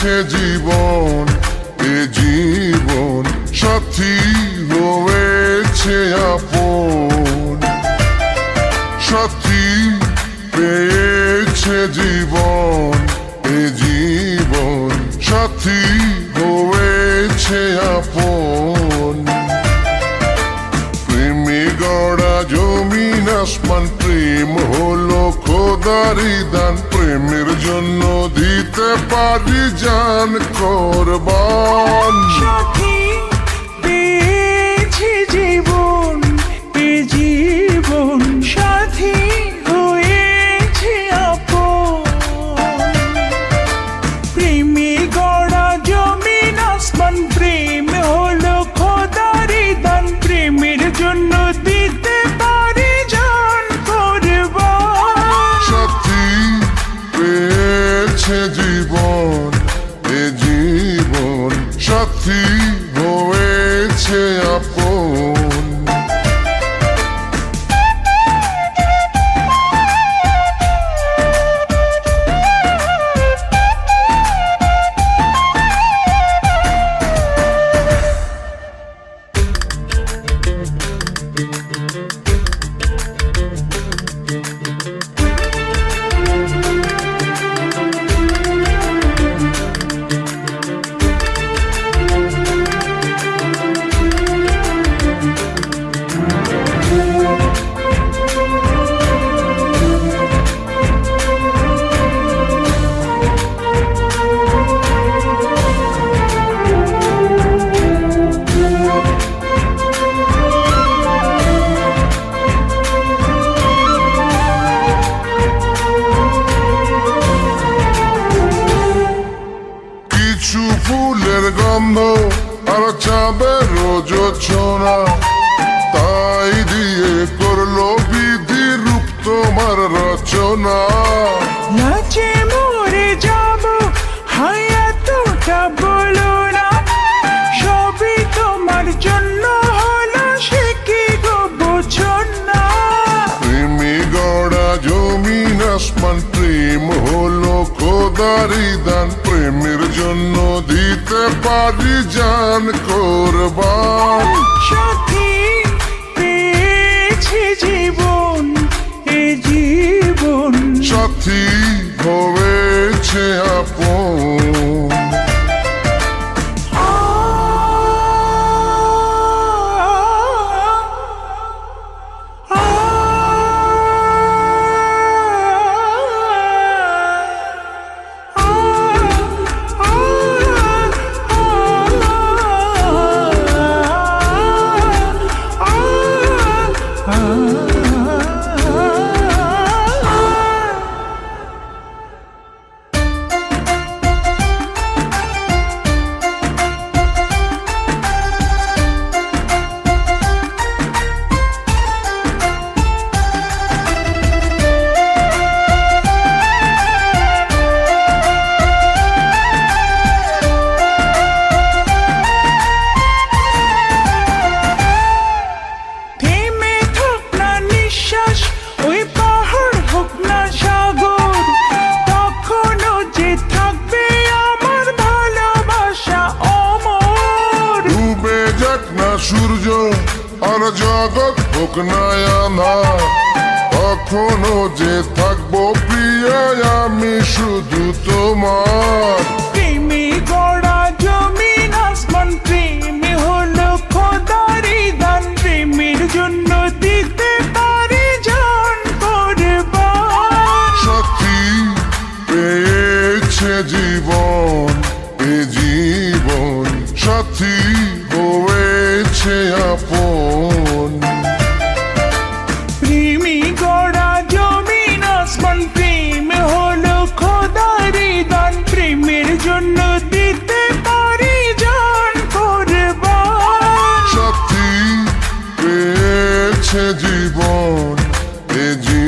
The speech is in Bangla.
পেয়েছে জীবন, এ জীবন সাথী হয়েছে আপন। সাথী পেয়েছে জীবন, এ জীবন সাথী হয়েছে আপন। প্রেমে গড়া জমিন আসমান, প্রেম হলো খোদারি দান। প্রেমের জন্য দিতে পারি জান কোরবান। সাথী পেয়েছে জীবন, এ জীবন সাথী হয়েছে আপন। প্রেমে গড়া জমিন আসমান, প্রেম হলো খোদারি দান। প্রেমের জন্য দিতে পারি জান কোরবান। সাথী পেয়েছে জীবন, এ জীবন সাথী হয়েছে আপন। কিছু ফুলের গন্ধ আর চাঁদের যোছনা, তাই দিয়ে করলো বিধি রূপ তোমার রচনা। নাচে মরে যাব হায় এতটা বলো না, সবই তোমার জন্য হলো সে কি গো বোঝো না। প্রেমে গড়া জমিন আসমান, প্রেম হলো খোদারি দান। প্রেমের জন্য দিতে পারি জান কোরবান। সাথী পেয়েছে জীবন, এ জীবন সাথী হয়েছে আপন। থেমে থাক না নিঃশ্বাস, ওই পাহাড় হোক না সাগর, তখনও যে থাকবে আমার ভালোবাসা অমর। ডুবে যাক না সূর্য আর জগৎ হোক না আঁধার, তখনও যে থাকবো প্রিয়া আমি শুধু তোমার। প্রেমে গড়া জমিন আসমান, প্রেমে হলো খোদারি দান। প্রেমের জন্য দিতে পারি জান কোরবান। সাথী পেয়েছে জীবন, এ জীবন সাথী হয়েছে আপন। প্রেমে গড়া জমিন আসমান, প্রেম হলো খোদারি দান। প্রেমের জন্য দিতে পারি জান কোরবান। সাথী পেয়েছে জীবন, এ জীবন